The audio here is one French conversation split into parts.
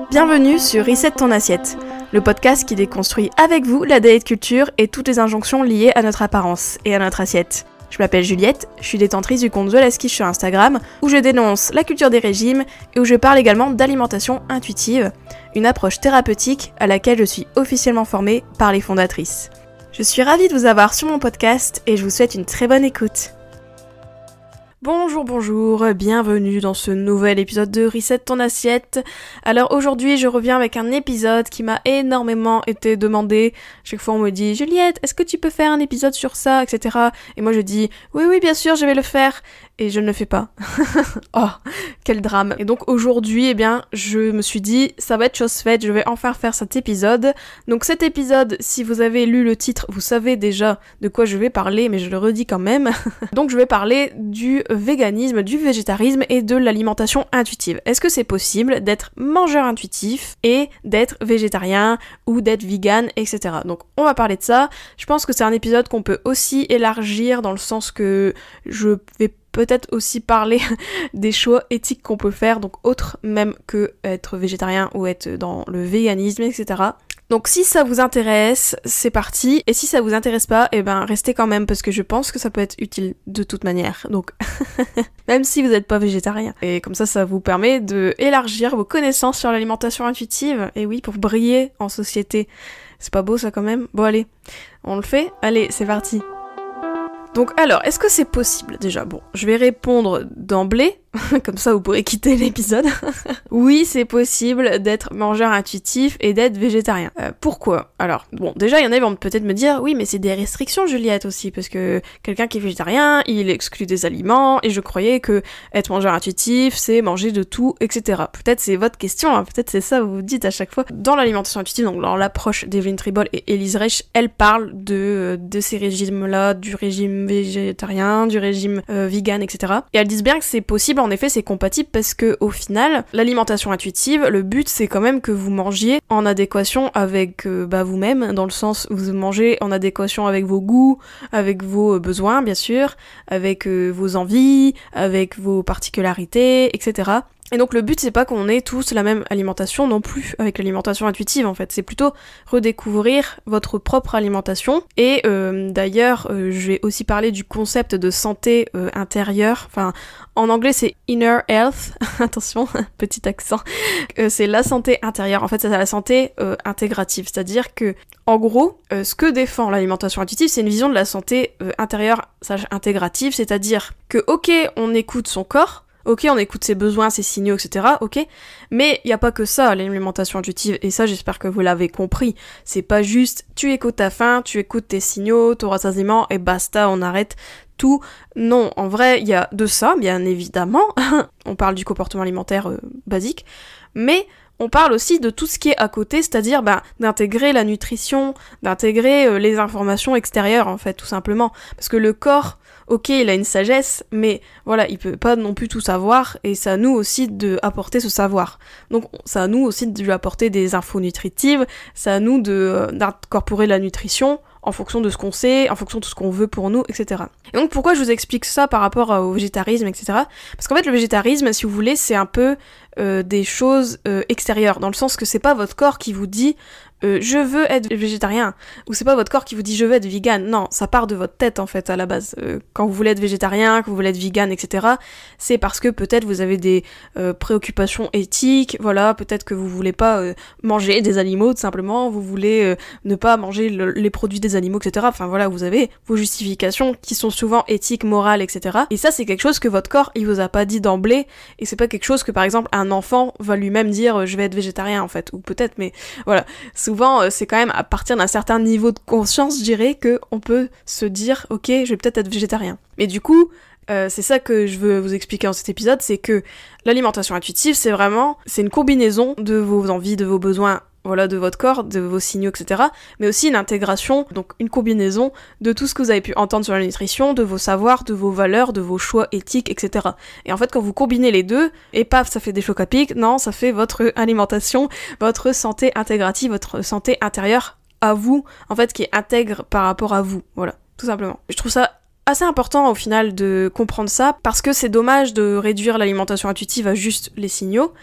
Bienvenue sur Reset ton assiette, le podcast qui déconstruit avec vous la diet culture et toutes les injonctions liées à notre apparence et à notre assiette. Je m'appelle Juliette, je suis détentrice du compte The Last Quiche sur Instagram, où je dénonce la culture des régimes et où je parle également d'alimentation intuitive, une approche thérapeutique à laquelle je suis officiellement formée par les fondatrices. Je suis ravie de vous avoir sur mon podcast et je vous souhaite une très bonne écoute. Bonjour, bienvenue dans ce nouvel épisode de Reset ton assiette. Alors aujourd'hui je reviens avec un épisode qui m'a énormément été demandé. Chaque fois on me dit « Juliette, est-ce que tu peux faire un épisode sur ça ?» etc. Et moi je dis « Oui bien sûr je vais le faire » et je ne le fais pas. Oh, quel drame. Et donc aujourd'hui, je me suis dit, ça va être chose faite, je vais enfin faire cet épisode. Donc cet épisode, si vous avez lu le titre, vous savez déjà de quoi je vais parler, mais je le redis quand même. Donc je vais parler du véganisme, du végétarisme et de l'alimentation intuitive. Est-ce que c'est possible d'être mangeur intuitif et d'être végétarien ou d'être vegan, etc. Donc on va parler de ça. Je pense que c'est un épisode qu'on peut aussi élargir dans le sens que je vais peut-être aussi parler des choix éthiques qu'on peut faire, donc autres même que être végétarien ou être dans le véganisme, etc. Donc si ça vous intéresse, c'est parti, et si ça vous intéresse pas, restez quand même, parce que je pense que ça peut être utile de toute manière, donc même si vous n'êtes pas végétarien. Et comme ça vous permet de élargir vos connaissances sur l'alimentation intuitive, et oui, pour briller en société. C'est pas beau ça quand même? Bon allez, on le fait? Allez, c'est parti. Donc alors, est-ce que c'est possible déjà? Bon, je vais répondre d'emblée, comme ça vous pourrez quitter l'épisode. Oui, c'est possible d'être mangeur intuitif et d'être végétarien. Pourquoi? Alors, bon, déjà, il y en a qui vont peut-être me dire, oui, mais c'est des restrictions, Juliette, aussi, parce que quelqu'un qui est végétarien, il exclut des aliments, et je croyais que être mangeur intuitif, c'est manger de tout, etc. Peut-être c'est votre question, hein, peut-être c'est ça que vous vous dites à chaque fois. Dans l'alimentation intuitive, donc dans l'approche d'Evelyn Tribole et Elise Reich, elles parlent de ces régimes-là, du régime végétarien, du régime vegan, etc. Et elles disent bien que c'est possible, en effet c'est compatible, parce que au final, l'alimentation intuitive, le but c'est quand même que vous mangiez en adéquation avec vous-même, dans le sens où vous mangez en adéquation avec vos goûts, avec vos besoins bien sûr, avec vos envies, avec vos particularités, etc. Et donc le but c'est pas qu'on ait tous la même alimentation non plus avec l'alimentation intuitive en fait, c'est plutôt redécouvrir votre propre alimentation. Et d'ailleurs je vais aussi parler du concept de santé intérieure, enfin en anglais c'est inner health, attention, petit accent, c'est la santé intérieure, en fait c'est la santé intégrative, c'est-à-dire que en gros, ce que défend l'alimentation intuitive, c'est une vision de la santé intérieure intégrative, c'est-à-dire que ok on écoute son corps, ok, on écoute ses besoins, ses signaux, etc. Ok, mais il n'y a pas que ça, l'alimentation intuitive, et ça j'espère que vous l'avez compris. C'est pas juste, tu écoutes ta faim, tu écoutes tes signaux, ton rassasiement, et basta, on arrête tout. Non, en vrai, il y a de ça, bien évidemment. On parle du comportement alimentaire basique, mais on parle aussi de tout ce qui est à côté, c'est-à-dire d'intégrer la nutrition, d'intégrer les informations extérieures, en fait, tout simplement. Parce que le corps, ok, il a une sagesse, mais voilà, il peut pas non plus tout savoir, et c'est à nous aussi d'apporter ce savoir. Donc c'est à nous aussi de lui apporter des infos nutritives, c'est à nous d'incorporer la nutrition en fonction de ce qu'on sait, en fonction de ce qu'on veut pour nous, etc. Et donc pourquoi je vous explique ça par rapport au végétarisme, etc. Parce qu'en fait le végétarisme, si vous voulez, c'est un peu des choses extérieures, dans le sens que c'est pas votre corps qui vous dit je veux être végétarien, ou c'est pas votre corps qui vous dit je veux être vegan. Non, ça part de votre tête en fait à la base. Quand vous voulez être végétarien, que vous voulez être vegan, etc., c'est parce que peut-être vous avez des préoccupations éthiques, voilà, peut-être que vous voulez pas manger des animaux tout simplement, vous voulez ne pas manger les produits des animaux, etc. Enfin voilà, vous avez vos justifications qui sont souvent éthiques, morales, etc. Et ça c'est quelque chose que votre corps il vous a pas dit d'emblée, et c'est pas quelque chose que par exemple un enfant va lui-même dire je vais être végétarien en fait, ou peut-être, mais voilà. Souvent, c'est quand même à partir d'un certain niveau de conscience, je dirais, qu'on peut se dire « Ok, je vais peut-être être végétarien ». Mais du coup, c'est ça que je veux vous expliquer dans cet épisode, c'est que l'alimentation intuitive, c'est une combinaison de vos envies, de vos besoins, voilà, de votre corps, de vos signaux, etc. Mais aussi une intégration, donc une combinaison de tout ce que vous avez pu entendre sur la nutrition, de vos savoirs, de vos valeurs, de vos choix éthiques, etc. Et en fait, quand vous combinez les deux, et paf, ça fait des chocs à pic, non, ça fait votre alimentation, votre santé intégrative, votre santé intérieure à vous, en fait, qui est intègre par rapport à vous, voilà. tout simplement. Je trouve ça assez important au final de comprendre ça, parce que c'est dommage de réduire l'alimentation intuitive à juste les signaux,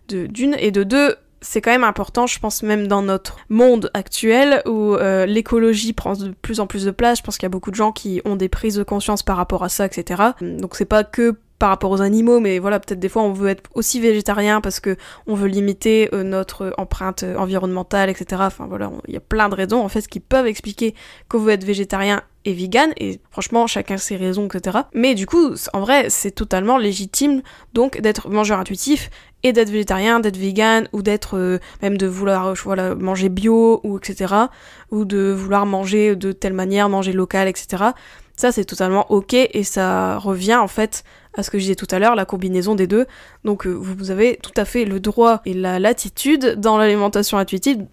d'une, et de deux, c'est quand même important, je pense, même dans notre monde actuel où l'écologie prend de plus en plus de place. Je pense qu'il y a beaucoup de gens qui ont des prises de conscience par rapport à ça, etc. Donc c'est pas que par rapport aux animaux, mais voilà, peut-être des fois on veut être aussi végétarien parce que on veut limiter notre empreinte environnementale, etc. Enfin voilà, il y a plein de raisons en fait qui peuvent expliquer qu'on veut être végétarien et vegan, et franchement chacun ses raisons, etc. Mais du coup, en vrai, c'est totalement légitime donc d'être mangeur intuitif et d'être végétarien, d'être vegan, ou d'être même de vouloir manger bio, ou etc. Ou de vouloir manger de telle manière, manger local, etc. Ça c'est totalement ok, et ça revient en fait à ce que je disais tout à l'heure, la combinaison des deux. Donc vous avez tout à fait le droit et la latitude dans l'alimentation intuitive,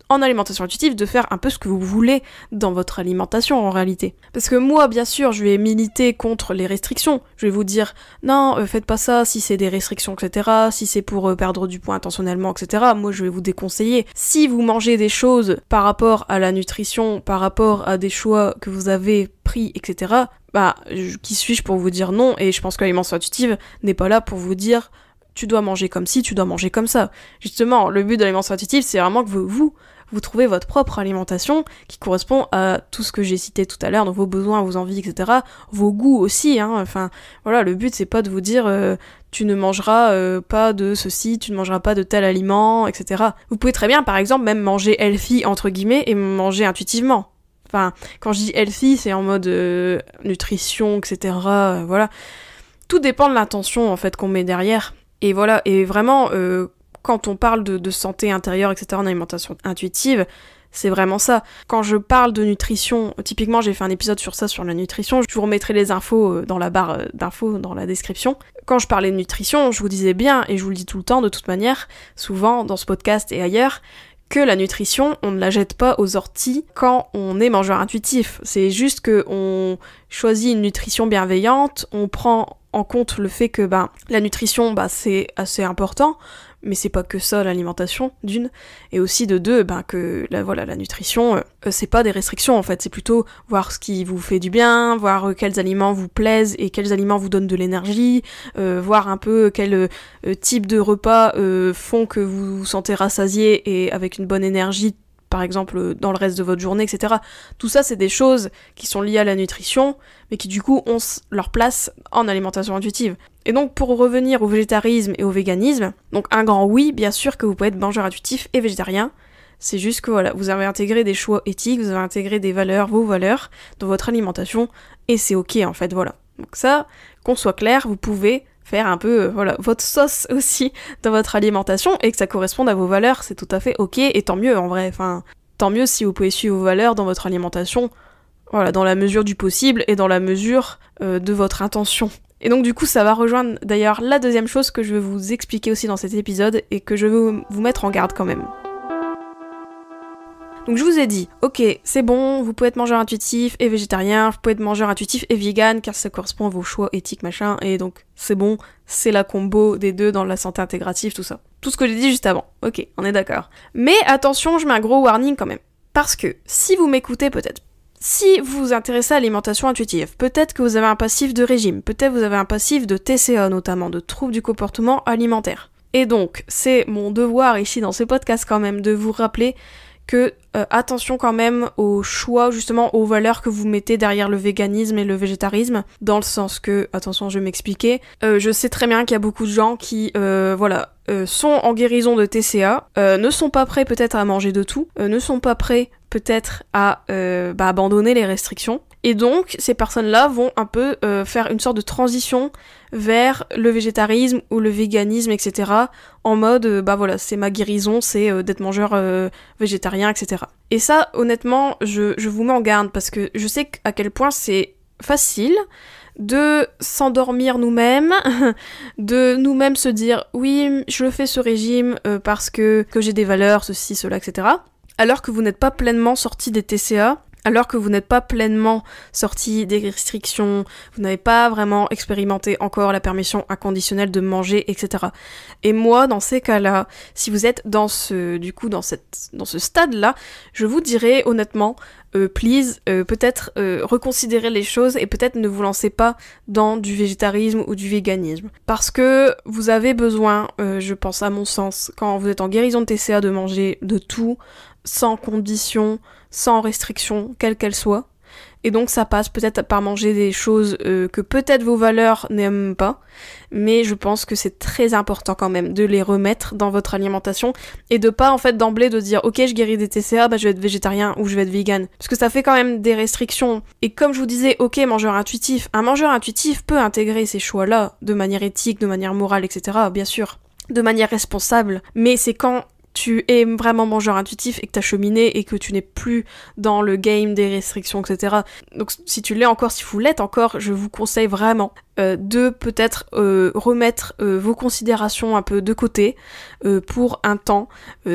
de faire un peu ce que vous voulez dans votre alimentation en réalité. Parce que moi, bien sûr, je vais militer contre les restrictions. Je vais vous dire, non, faites pas ça si c'est des restrictions, etc. Si c'est pour perdre du poids intentionnellement, etc. Moi, je vais vous déconseiller. Si vous mangez des choses par rapport à la nutrition, par rapport à des choix que vous avez pris, etc., qui suis-je pour vous dire non? Et je pense que l'alimentation intuitive n'est pas là pour vous dire tu dois manger comme ci, tu dois manger comme ça. Justement, le but de l'alimentation intuitive, c'est vraiment que vous trouvez votre propre alimentation qui correspond à tout ce que j'ai cité tout à l'heure, donc vos besoins, vos envies, etc. Vos goûts aussi, hein. Enfin, voilà, le but, c'est pas de vous dire tu ne mangeras pas de ceci, tu ne mangeras pas de tel aliment, etc. Vous pouvez très bien, par exemple, même manger healthy, entre guillemets, et manger intuitivement. Enfin, quand je dis healthy, c'est en mode nutrition, etc. Voilà. Tout dépend de l'intention, en fait, qu'on met derrière. Et voilà, et vraiment, quand on parle de santé intérieure, etc., en alimentation intuitive, c'est vraiment ça. Quand je parle de nutrition, typiquement, j'ai fait un épisode sur ça, sur la nutrition, je vous remettrai les infos dans la barre d'infos, dans la description. Quand je parlais de nutrition, je vous disais bien, et je vous le dis tout le temps, de toute manière, souvent, dans ce podcast et ailleurs, que la nutrition, on ne la jette pas aux orties quand on est mangeur intuitif. C'est juste qu'on choisit une nutrition bienveillante, on prend en compte le fait que la nutrition, c'est assez important, mais c'est pas que ça l'alimentation, d'une, et aussi de deux, que la nutrition, c'est pas des restrictions en fait, c'est plutôt voir ce qui vous fait du bien, voir quels aliments vous plaisent et quels aliments vous donnent de l'énergie, voir un peu quel type de repas font que vous vous sentez rassasié et avec une bonne énergie, par exemple dans le reste de votre journée, etc. Tout ça, c'est des choses qui sont liées à la nutrition, mais qui du coup ont leur place en alimentation intuitive. Et donc pour revenir au végétarisme et au véganisme, donc un grand oui, bien sûr que vous pouvez être mangeur intuitif et végétarien, c'est juste que voilà, vous avez intégré des choix éthiques, vous avez intégré des valeurs, vos valeurs, dans votre alimentation, et c'est ok en fait, voilà. Donc ça, qu'on soit clair, vous pouvez faire un peu, votre sauce aussi dans votre alimentation, et que ça corresponde à vos valeurs, c'est tout à fait ok, et tant mieux en vrai, enfin, tant mieux si vous pouvez suivre vos valeurs dans votre alimentation, voilà, dans la mesure du possible, et dans la mesure de votre intention. Et donc du coup, ça va rejoindre d'ailleurs la deuxième chose que je veux vous expliquer aussi dans cet épisode, et que je veux vous mettre en garde quand même. Donc je vous ai dit, ok, c'est bon, vous pouvez être mangeur intuitif et végétarien, vous pouvez être mangeur intuitif et vegan, car ça correspond à vos choix éthiques, machin, et donc c'est bon, c'est la combo des deux dans la santé intégrative, tout ça. Tout ce que j'ai dit juste avant, ok, on est d'accord. Mais attention, je mets un gros warning quand même. Parce que, si vous m'écoutez peut-être, si vous vous intéressez à l'alimentation intuitive, peut-être que vous avez un passif de régime, peut-être que vous avez un passif de TCA notamment, de troubles du comportement alimentaire. Et donc, c'est mon devoir ici dans ce podcast quand même de vous rappeler que attention quand même aux choix, justement aux valeurs que vous mettez derrière le véganisme et le végétarisme, dans le sens que, attention je vais m'expliquer, je sais très bien qu'il y a beaucoup de gens qui, sont en guérison de TCA, ne sont pas prêts peut-être à manger de tout, ne sont pas prêts peut-être à abandonner les restrictions, et donc ces personnes-là vont un peu faire une sorte de transition vers le végétarisme ou le véganisme, etc. En mode, c'est ma guérison, c'est d'être mangeur végétarien, etc. Et ça, honnêtement, je vous mets en garde, parce que je sais à quel point c'est facile de s'endormir nous-mêmes, de nous-mêmes se dire « oui, je fais ce régime parce que j'ai des valeurs, ceci, cela, etc. » alors que vous n'êtes pas pleinement sorti des TCA, alors que vous n'êtes pas pleinement sorti des restrictions, vous n'avez pas vraiment expérimenté encore la permission inconditionnelle de manger, etc. Et moi, dans ces cas-là, si vous êtes dans ce stade-là, je vous dirais honnêtement, please, peut-être reconsidérez les choses et peut-être ne vous lancez pas dans du végétarisme ou du véganisme. Parce que vous avez besoin, je pense à mon sens, quand vous êtes en guérison de TCA, de manger de tout, sans condition, sans restriction, quelle qu'elle soit. Et donc ça passe peut-être par manger des choses que peut-être vos valeurs n'aiment pas, mais je pense que c'est très important quand même de les remettre dans votre alimentation et de pas en fait d'emblée de dire ok je guéris des TCA, je vais être végétarien ou je vais être vegan. Parce que ça fait quand même des restrictions. Et comme je vous disais, ok mangeur intuitif, un mangeur intuitif peut intégrer ces choix-là de manière éthique, de manière morale, etc. bien sûr, de manière responsable, mais c'est quand tu es vraiment mangeur intuitif et que t'as cheminé et que tu n'es plus dans le game des restrictions, etc. Donc si tu l'es encore, si vous l'êtes encore, je vous conseille vraiment de peut-être remettre vos considérations un peu de côté pour un temps.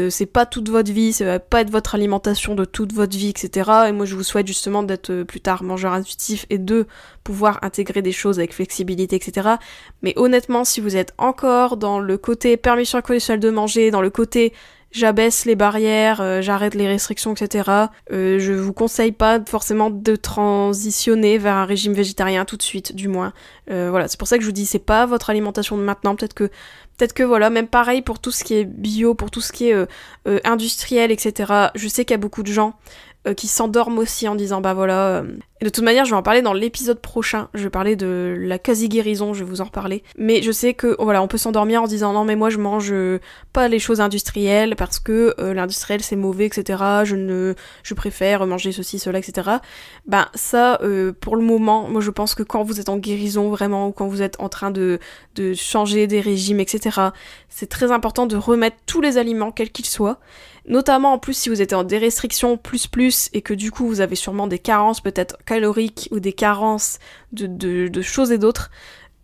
C'est pas toute votre vie, ça va pas être votre alimentation de toute votre vie, etc. Et moi je vous souhaite justement d'être plus tard mangeur intuitif et de pouvoir intégrer des choses avec flexibilité, etc. Mais honnêtement, si vous êtes encore dans le côté permission inconditionnelle de manger, dans le côté j'abaisse les barrières, j'arrête les restrictions, etc. Je vous conseille pas forcément de transitionner vers un régime végétarien tout de suite, du moins. Voilà, c'est pour ça que je vous dis, c'est pas votre alimentation de maintenant, peut-être que voilà, même pareil pour tout ce qui est bio, pour tout ce qui est industriel, etc. Je sais qu'il y a beaucoup de gens qui s'endorment aussi en disant bah voilà. Et de toute manière, je vais en parler dans l'épisode prochain. Je vais parler de la quasi-guérison, je vais vous en reparler. Mais je sais que voilà, on peut s'endormir en se disant non mais moi je mange pas les choses industrielles parce que l'industriel c'est mauvais, etc. Je préfère manger ceci, cela, etc. Ben ça, pour le moment, moi je pense que quand vous êtes en guérison vraiment, ou quand vous êtes en train de changer des régimes, etc. c'est très important de remettre tous les aliments, quels qu'ils soient. Notamment en plus si vous êtes en des restrictions plus et que du coup vous avez sûrement des carences peut-être caloriques ou des carences de choses et d'autres,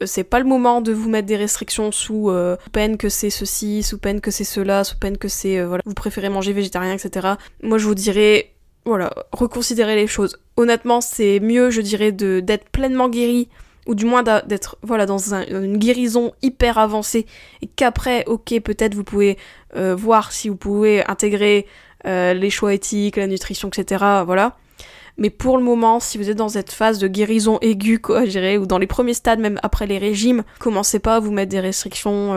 c'est pas le moment de vous mettre des restrictions sous peine que c'est ceci, sous peine que c'est cela, sous peine que c'est voilà, vous préférez manger végétarien, etc. Moi je vous dirais voilà, reconsidérez les choses. Honnêtement c'est mieux je dirais d'être pleinement guéri ou du moins d'être voilà, dans une guérison hyper avancée, et qu'après, ok, peut-être vous pouvez voir si vous pouvez intégrer les choix éthiques, la nutrition, etc., voilà. Mais pour le moment, si vous êtes dans cette phase de guérison aiguë, quoi, je dirais, ou dans les premiers stades, même après les régimes, commencez pas à vous mettre des restrictions,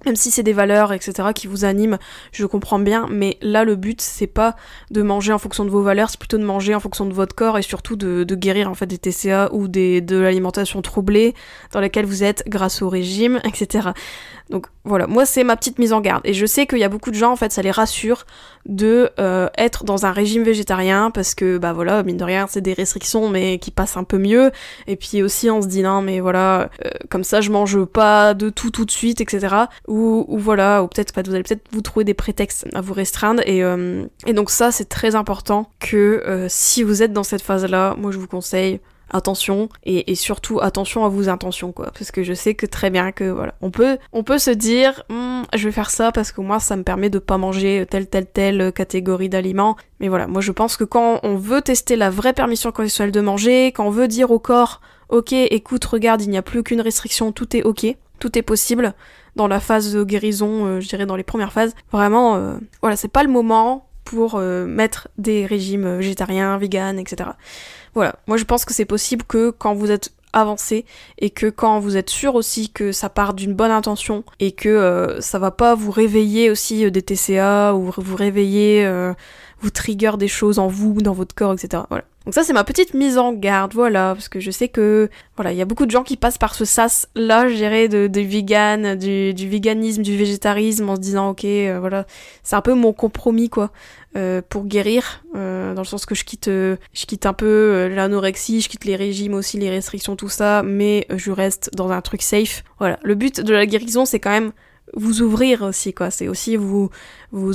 même si c'est des valeurs, etc., qui vous animent, je comprends bien, mais là, le but, c'est pas de manger en fonction de vos valeurs, c'est plutôt de manger en fonction de votre corps, et surtout de guérir, en fait, des TCA ou de l'alimentation troublée, dans laquelle vous êtes grâce au régime, etc. Donc voilà, moi c'est ma petite mise en garde. Et je sais qu'il y a beaucoup de gens, en fait, ça les rassure de être dans un régime végétarien, parce que, bah voilà, mine de rien, c'est des restrictions, mais qui passent un peu mieux. Et puis aussi, on se dit, non, mais voilà, comme ça, je mange pas de tout de suite, etc. Ou voilà, ou peut-être, vous allez peut-être vous trouver des prétextes à vous restreindre. Et donc ça, c'est très important que si vous êtes dans cette phase-là, moi je vous conseille attention, et surtout attention à vos intentions, quoi, parce que je sais que très bien que voilà, on peut se dire je vais faire ça parce que moi ça me permet de pas manger telle catégorie d'aliments, mais voilà, moi je pense que quand on veut tester la vraie permission conditionnelle de manger, quand on veut dire au corps ok, écoute, regarde, il n'y a plus aucune restriction, tout est ok, tout est possible dans la phase de guérison, je dirais dans les premières phases, vraiment voilà, c'est pas le moment pour mettre des régimes végétariens, vegan, etc. Voilà, moi je pense que c'est possible que quand vous êtes avancé et que quand vous êtes sûr aussi que ça part d'une bonne intention et que ça va pas vous réveiller aussi des TCA ou vous réveiller, vous trigger des choses en vous, dans votre corps, etc. Voilà. Donc ça c'est ma petite mise en garde, voilà, parce que je sais que voilà, il y a beaucoup de gens qui passent par ce sas là, je dirais, de vegan, du véganisme, du végétarisme, en se disant ok, voilà, c'est un peu mon compromis, quoi. Pour guérir, dans le sens que je quitte un peu l'anorexie, je quitte les régimes aussi, les restrictions, tout ça, mais je reste dans un truc safe. Voilà, le but de la guérison, c'est quand même vous ouvrir aussi, quoi. C'est aussi vous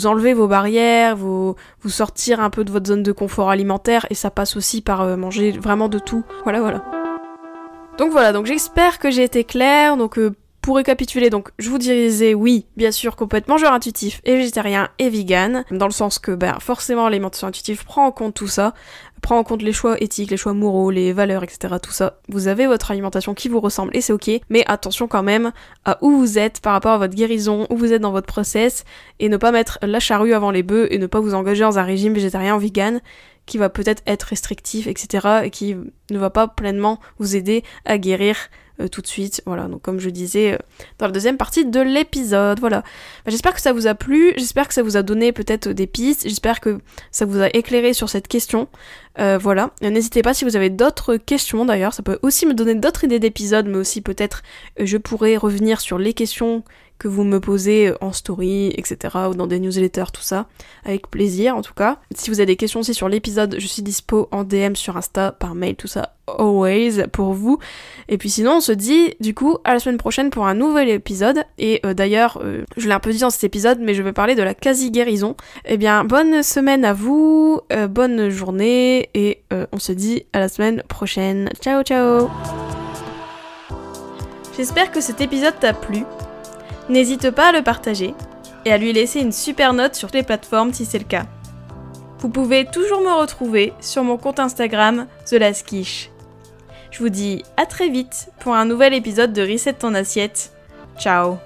enlever vos barrières, vous sortir un peu de votre zone de confort alimentaire, et ça passe aussi par manger vraiment de tout. Voilà. Donc voilà, donc j'espère que j'ai été claire, donc Pour récapituler, donc, je vous disais oui, bien sûr, qu'on peut être mangeur intuitif et végétarien et vegan, dans le sens que, forcément, l'alimentation intuitive prend en compte tout ça, prend en compte les choix éthiques, les choix moraux, les valeurs, etc., tout ça. Vous avez votre alimentation qui vous ressemble et c'est ok, mais attention quand même à où vous êtes par rapport à votre guérison, où vous êtes dans votre process, et ne pas mettre la charrue avant les bœufs, et ne pas vous engager dans un régime végétarien ou vegan, qui va peut-être être restrictif, etc., et qui ne va pas pleinement vous aider à guérir tout de suite, voilà, donc comme je disais dans la deuxième partie de l'épisode, voilà. J'espère que ça vous a plu, j'espère que ça vous a donné peut-être des pistes, j'espère que ça vous a éclairé sur cette question, voilà. N'hésitez pas si vous avez d'autres questions d'ailleurs, ça peut aussi me donner d'autres idées d'épisodes, mais aussi peut-être je pourrais revenir sur les questions que vous me posez en story, etc., ou dans des newsletters, tout ça, avec plaisir en tout cas. Si vous avez des questions aussi sur l'épisode, je suis dispo en DM sur Insta, par mail, tout ça, always, pour vous. Et puis sinon, on se dit, du coup, à la semaine prochaine pour un nouvel épisode, et d'ailleurs, je l'ai un peu dit dans cet épisode, mais je vais parler de la quasi-guérison. Eh bien, bonne semaine à vous, bonne journée, et on se dit à la semaine prochaine. Ciao, ciao! J'espère que cet épisode t'a plu. N'hésite pas à le partager et à lui laisser une super note sur les plateformes si c'est le cas. Vous pouvez toujours me retrouver sur mon compte Instagram TheLastQuiche. Je vous dis à très vite pour un nouvel épisode de Reset ton assiette. Ciao!